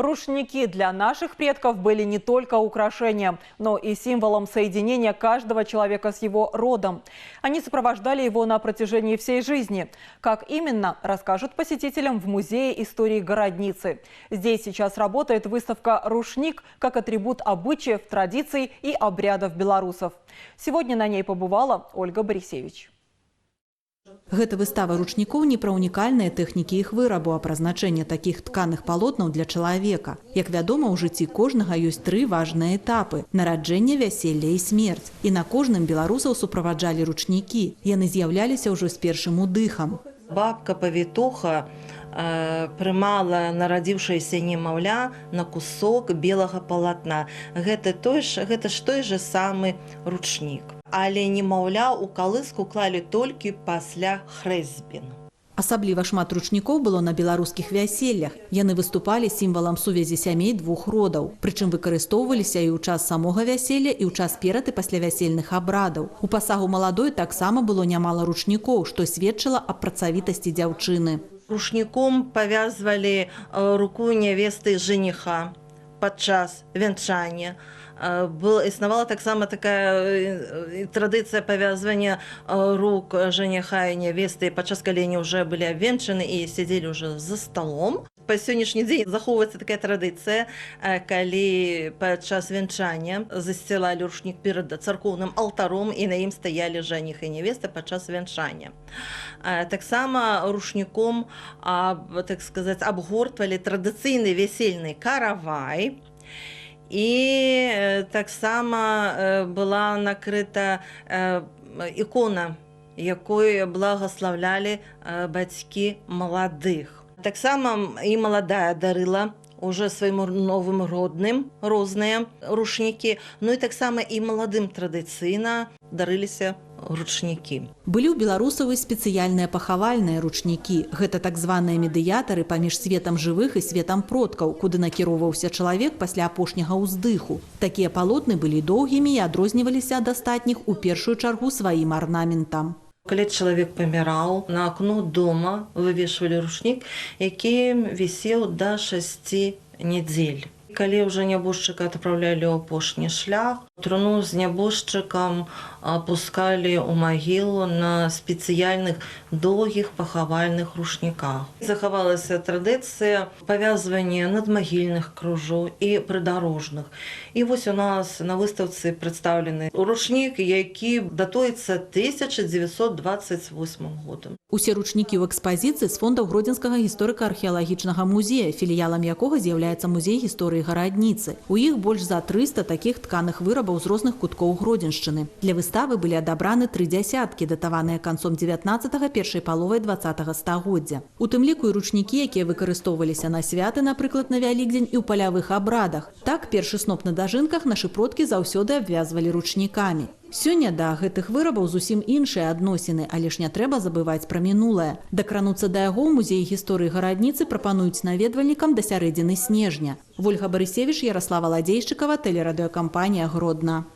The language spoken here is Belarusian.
Рушники для наших предков были не только украшением, но и символом соединения каждого человека с его родом. Они сопровождали его на протяжении всей жизни. Как именно, расскажут посетителям в Музее истории Городницы. Здесь сейчас работает выставка «Рушник» как атрибут обычаев, традиций и обрядов белорусов. Сегодня на ней побывала Ольга Борисевич. Гэта выстава ручнікоў не пра унікальныя тэхнікі іх вырабу, а пра значэнне такіх тканых палотнаў для чалавека. Як вядома, у жыцці кожнага ёсць тры важныя этапы – нараджэнне, вяселле і смерць. І на кожным беларусаў суправаджалі ручнікі. Яны з'яўляліся ўжо з першым удыхам. Бабка-павітуха прымала нарадзіўшаяся немаўля на кусок белага палатна. Гэта ж той же самы ручнік. Але немаўля ў калыску клалі толькі пасля хрэсьбіну. Асабліва шмат ручнікоў было на беларускіх вяселлях. Яны выступалі сімвалам сувязі сямей двух родаў. Прычым выкарыстоўваліся і ў час самога вяселля, і ў час перад і паслявясельных абрадаў. У пасагу маладой таксама было нямала ручнікоў, што сведчыла аб працавітасці дзяўчыны. Рушніком павязвалі руку нявесты жаніха падчас вянчання. Існавала таксама такая традыцыя павязвання рук жаніха і нявесты падчас, калі яны ўжо былі абвенчаны і сядзелі ўжо за сталом. Па сённяшні дзень захоўваецца такая традыцыя, калі падчас вянчання засцілалі рушнік перад царкоўным алтаром і на ім стаялі жаніх і нявеста падчас вянчання. Таксама рушніком, так сказаць, абгортвалі традыцыйны вясельны каравай. І таксама была накрыта ікона, якой благаславлялі бацькі маладых. Таксама і маладая дарыла уже сваім новым родным розныя рушнікі, ну і таксама і маладым традыцыйна дарыліся ручнікі. Былі ў беларусаў і спецыяльныя пахавальныя ручнікі. Гэта так званыя медыятары паміж светам жывых і светам продкаў, куды накіроўваўся чалавек пасля апошняга ўздыху. Такія палотны былі доўгімі і адрозніваліся ад астатніх у першую чаргу сваім арнаментам. Калі чалавек паміраў, на акно дома вывешвалі рушнік, які вісеў да 6 нядзель. Калі ўжо нябожчыка адпраўлялі ў апошні шлях, труну з нябожчыкам апускалі ў магілу на спецыяльных доўгіх пахавальных рушніках. Захавалася традыцыя павязвання надмагільных кружоў і прыдарожных. І вось у нас на выстаўцы прадстаўлены ручнік, які датуецца 1928 годам. Усе ручнікі ў экспазіцыі з фондаў Гродзенскага гісторыка-археалагічнага музея, філіялам якога з'яўляецца музей гісторыі Гарадніцы. У іх больш за 300 такіх тканых вырабаў з розных куткоў Гродзеншчыны. Для выставы былі адабраны 3 дзясяткі, датаваныя канцом 19-га, першай паловай 20-га стагоддзя. У тым ліку і ручнікі, якія выкарыстоўваліся на святы, напрыклад, на Вялікдзень і ў палявых абрадах. Так, першы сноп на дажынках нашы продкі заўсёды абвязвалі ручнікамі. Сёння да гэтых вырабаў зусім іншыя адносіны, але ж не трэба забываць пра мінулае. Дакрануцца да яго ў Музеі гісторыі Гарадніцы прапануюць наведвальнікам да сярэдзіны снежня. Ольга Борисевич, Ярослава Ладзейшчыкава, тэлерадыёкампанія Гродна.